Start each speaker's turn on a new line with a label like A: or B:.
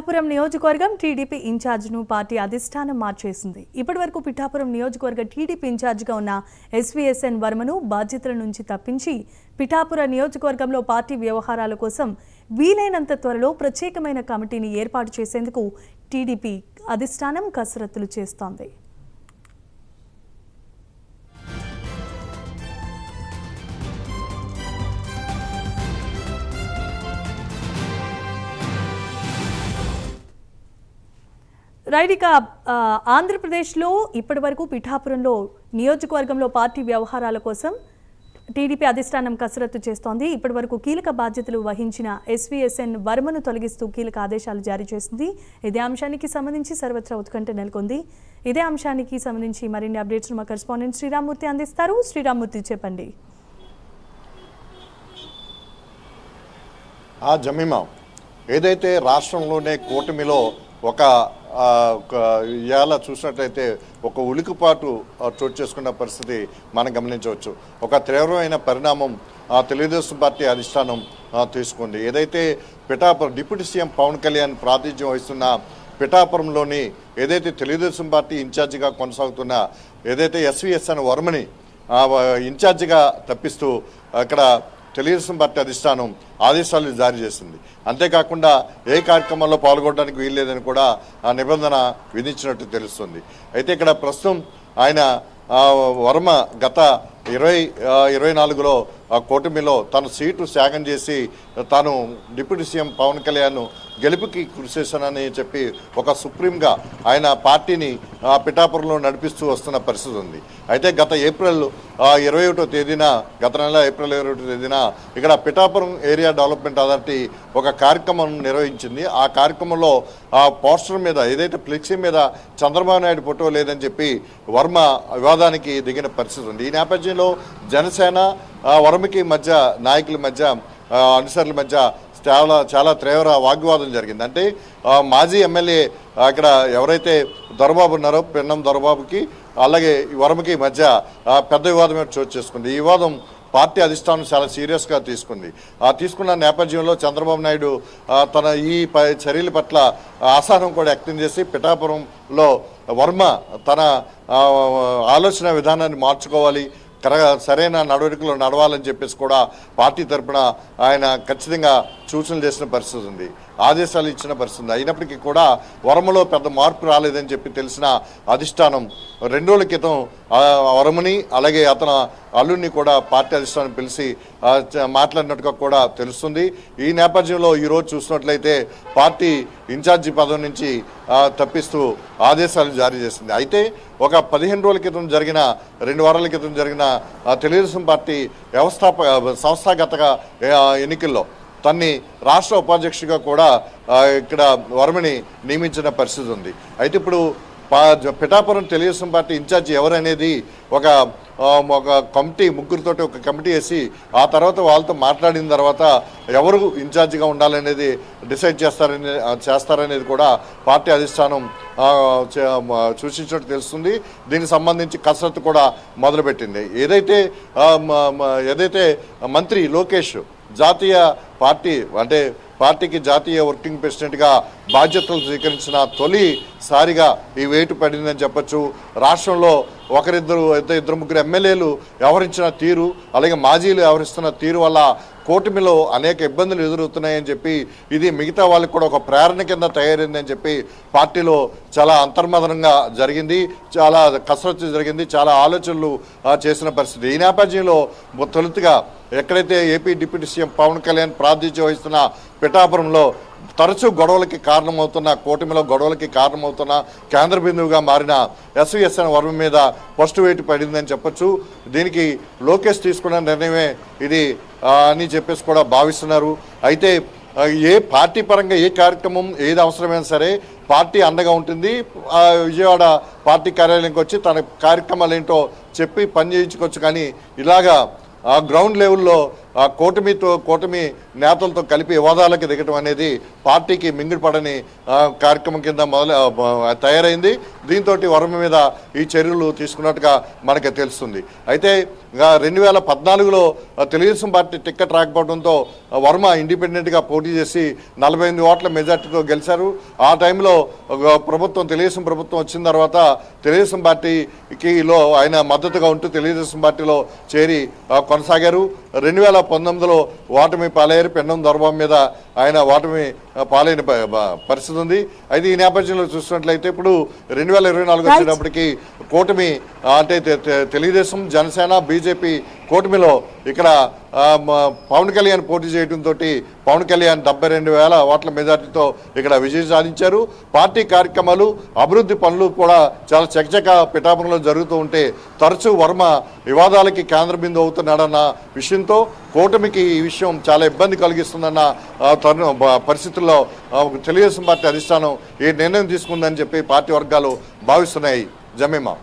A: పిఠాపురం నియోజకవర్గం TDP ఇన్ఛార్జ్ను party అధిష్టానం మార్చేసింది. ఇప్పటివరకు పిఠాపురం నియోజకవర్గ టీడీపీ ఇన్ఛార్జ్గా ఉన్న ఎస్వీఎస్ఎన్ వర్మను బాధ్యతల నుంచి తప్పించి పిఠాపురం నియోజకవర్గంలో పార్టీ వ్యవహారాల కోసం వీలైనంత త్వరలో ప్రత్యేకమైన కమిటీని ఏర్పాటు చేసేందుకు టీడీపీ అధిష్టానం కసరత్తులు చేస్తోంది. రైట్, ఆంధ్రప్రదేశ్లో ఇప్పటివరకు పిఠాపురంలో నియోజకవర్గంలో పార్టీ వ్యవహారాల కోసం టీడీపీ అధిష్టానం కసరత్తు చేస్తోంది. ఇప్పటివరకు కీలక బాధ్యతలు వహించిన ఎస్వీఎస్ఎన్ వర్మను తొలగిస్తూ కీలక ఆదేశాలు జారీ చేసింది. ఇదే అంశానికి సంబంధించి సర్వత్రా ఉత్కంఠ నెలకొంది. ఇదే అంశానికి సంబంధించి మరిన్ని అప్డేట్స్ మా కరెస్పాండెంట్ శ్రీరామ్మూర్తి అందిస్తారు. శ్రీరామ్మూర్తి, చెప్పండి.
B: జమీమా, ఏదైతే రాష్ట్రంలోనే కూటమిలో ఒక ఇవాళ చూసినట్లయితే ఒక ఉలికిపాటు చోటు చేసుకున్న పరిస్థితి మనం గమనించవచ్చు. ఒక తీవ్రమైన పరిణామం తెలుగుదేశం పార్టీ అధిష్టానం తీసుకుంది. ఏదైతే పిఠాపురం డిప్యూటీ సీఎం పవన్ కళ్యాణ్ ప్రాతినిధ్యం వహిస్తున్న పిఠాపురంలోని ఏదైతే తెలుగుదేశం పార్టీ ఇన్ఛార్జిగా కొనసాగుతున్న ఏదైతే ఎస్వీఎస్ఎన్ వర్మని ఇన్ఛార్జిగా తప్పిస్తూ అక్కడ తెలుగుదేశం పార్టీ అధిష్టానం ఆదేశాలు జారీ చేసింది. అంతేకాకుండా ఏ కార్యక్రమాల్లో పాల్గొనడానికి వీల్లేదని కూడా ఆ నిబంధన విధించినట్టు తెలుస్తుంది. అయితే ఇక్కడ ప్రస్తుతం ఆయన వర్మ గత 2024లో కూటమిలో తన సీటు త్యాగం చేసి తాను డిప్యూటీ సీఎం పవన్ కళ్యాణ్ గెలుపుకి కృషి చేశానని చెప్పి ఒక సుప్రీంగా ఆయన పార్టీని పిఠాపురంలో నడిపిస్తూ వస్తున్న పరిస్థితి ఉంది. అయితే గత ఏప్రిల్ 21వ తేదీన గత నెల ఏప్రిల్ 21వ తేదీన ఇక్కడ పిఠాపురం ఏరియా డెవలప్మెంట్ అథారిటీ ఒక కార్యక్రమం నిర్వహించింది. ఆ కార్యక్రమంలో ఆ పోస్టర్ మీద ఏదైతే ఫ్లెక్సీ మీద చంద్రబాబు నాయుడు ఫోటో లేదని చెప్పి వర్మ వివాదానికి దిగిన పరిస్థితి ఉంది. ఈ నేపథ్యంలో జనసేన వర్మకి మధ్య నాయకుల మధ్య అనుసరుల మధ్య చాలా తీవ్ర వాగ్వాదం జరిగింది. అంటే మాజీ ఎమ్మెల్యే అక్కడ ఎవరైతే దొరబాబు ఉన్నారో పిన్నం దొరబాబుకి అలాగే వర్మకి మధ్య పెద్ద వివాదం చోటు చేసుకుంది. ఈ వివాదం పార్టీ అధిష్టానం చాలా సీరియస్గా తీసుకున్న నేపథ్యంలో చంద్రబాబు నాయుడు తన ఈ చర్యల పట్ల అసహనం కూడా వ్యక్తం చేసి పిఠాపురంలో వర్మ తన ఆలోచన విధానాన్ని మార్చుకోవాలి, సరైన నడవడికలో నడవాలని చెప్పేసి కూడా పార్టీ తరఫున ఆయన ఖచ్చితంగా సూచనలు చేసిన పరిస్థితి ఉంది, ఆదేశాలు ఇచ్చిన పరిస్థితి ఉంది. అయినప్పటికీ కూడా వర్మలో పెద్ద మార్పు రాలేదని చెప్పి తెలిసిన అధిష్టానం 2 రోజుల క్రితం వర్మని అలాగే అతను అల్లుడిని కూడా పార్టీ అధిష్టానం పిలిచి మాట్లాడినట్టుగా కూడా తెలుస్తుంది. ఈ నేపథ్యంలో ఈరోజు చూసినట్లయితే పార్టీ ఇన్ఛార్జి పదవి నుంచి తప్పిస్తూ ఆదేశాలు జారీ చేసింది. అయితే ఒక 15 రోజుల క్రితం జరిగిన 2 వారాల క్రితం జరిగిన తెలుగుదేశం పార్టీ సంస్థాగత ఎన్నికల్లో తన్ని రాష్ట్ర ఉపాధ్యక్షుడిగా కూడా ఇక్కడ వర్మని నియమించిన పరిస్థితి ఉంది. అయితే ఇప్పుడు పిఠాపురం తెలుగుదేశం పార్టీ ఇన్ఛార్జి ఎవరనేది ఒక కమిటీ ముగ్గురితోటి ఒక కమిటీ వేసి ఆ తర్వాత వాళ్ళతో మాట్లాడిన తర్వాత ఎవరు ఇన్ఛార్జిగా ఉండాలనేది డిసైడ్ చేస్తారనేది కూడా పార్టీ అధిష్టానం సూచించినట్టు తెలుస్తుంది. దీనికి సంబంధించి కసరత్తు కూడా మొదలుపెట్టింది. ఏదైతే మంత్రి లోకేష్ జాతీయ పార్టీకి జాతీయ వర్కింగ్ ప్రెసిడెంట్గా బాధ్యతలు స్వీకరించిన తొలిసారిగా ఈ వేటు పడిందని చెప్పచ్చు. రాష్ట్రంలో ఇద్దరు ముగ్గురు ఎమ్మెల్యేలు వ్యవహరించిన తీరు అలాగే మాజీలు వ్యవహరిస్తున్న తీరు వల్ల కూటమిలో అనేక ఇబ్బందులు ఎదురవుతున్నాయని చెప్పి ఇది మిగతా వాళ్ళకి కూడా ఒక ప్రేరణ కింద తయారైందని చెప్పి పార్టీలో చాలా అంతర్మదనంగా జరిగింది, చాలా కసరత్తు జరిగింది, చాలా ఆలోచనలు చేసిన పరిస్థితి. ఈ నేపథ్యంలో తొలుతగా ఎక్కడైతే AP deputy CM Pawan Kalyan ప్రాతినిధ్యం వహిస్తున్న పిఠాపురంలో తరచూ గొడవలకి కారణమవుతున్న కూటమిలో గొడవలకి కారణమవుతున్న కేంద్ర బిందువుగా మారిన ఎస్వీఎస్ఎన్ వర్మ మీద ఫస్ట్ వేటు పడిందని చెప్పొచ్చు. దీనికి లోకేష్ తీసుకున్న నిర్ణయమే ఇది అని చెప్పేసి కూడా భావిస్తున్నారు. అయితే ఏ పార్టీ పరంగా ఏ కార్యక్రమం ఏది అవసరమైనా సరే పార్టీ అండగా ఉంటుంది. విజయవాడ పార్టీ కార్యాలయంకి వచ్చి తన కార్యక్రమాలు ఏంటో చెప్పి పని చేయించుకోవచ్చు. కానీ ఇలాగా గ్రౌండ్ లెవెల్లో కూటమి నేతలతో కలిపి వివాదాలకు దిగటం అనేది పార్టీకి మింగిపడని కార్యక్రమం కింద తయారైంది. దీంతో వర్మ మీద ఈ చర్యలు తీసుకున్నట్టుగా మనకి తెలుస్తుంది. అయితే 2014లో తెలుగుదేశం పార్టీ టిక్కెట్ రాకపోవడంతో వర్మ ఇండిపెండెంట్గా పోటీ చేసి 48 ఓట్ల మెజార్టీతో గెలిచారు. ఆ టైంలో ప్రభుత్వం తెలుగుదేశం ప్రభుత్వం వచ్చిన తర్వాత తెలుగుదేశం పార్టీకిలో ఆయన మద్దతుగా ఉంటూ తెలుగుదేశం పార్టీలో చేరి కొనసాగారు. 2019లో ఓటమి పాలయ్యారు. పెన్నం దొరబాబు మీద ఆయన ఓటమి పాలైన పరిస్థితి ఉంది. అయితే ఈ నేపథ్యంలో చూసినట్లయితే ఇప్పుడు 2024 వచ్చేటప్పటికి కూటమి అంటే తెలుగుదేశం, జనసేన, బీజేపీ కూటమిలో ఇక్కడ పవన్ కళ్యాణ్ పోటీ చేయడంతో పవన్ కళ్యాణ్ 72,000 ఓట్ల మెజార్టీతో ఇక్కడ విజయం సాధించారు. పార్టీ కార్యక్రమాలు, అభివృద్ధి పనులు కూడా చాలా చకచక పిఠాపురంలో జరుగుతూ ఉంటే తరచూ వర్మ వివాదాలకి కేంద్ర బిందువు అవుతున్నాడన్న విషయంతో కూటమికి ఈ విషయం చాలా ఇబ్బంది కలిగిస్తుందన్న పరిస్థితుల్లో తెలుగుదేశం పార్టీ అధిష్టానం ఈ నిర్ణయం తీసుకుందని చెప్పి పార్టీ వర్గాలు భావిస్తున్నాయి. జమీమా.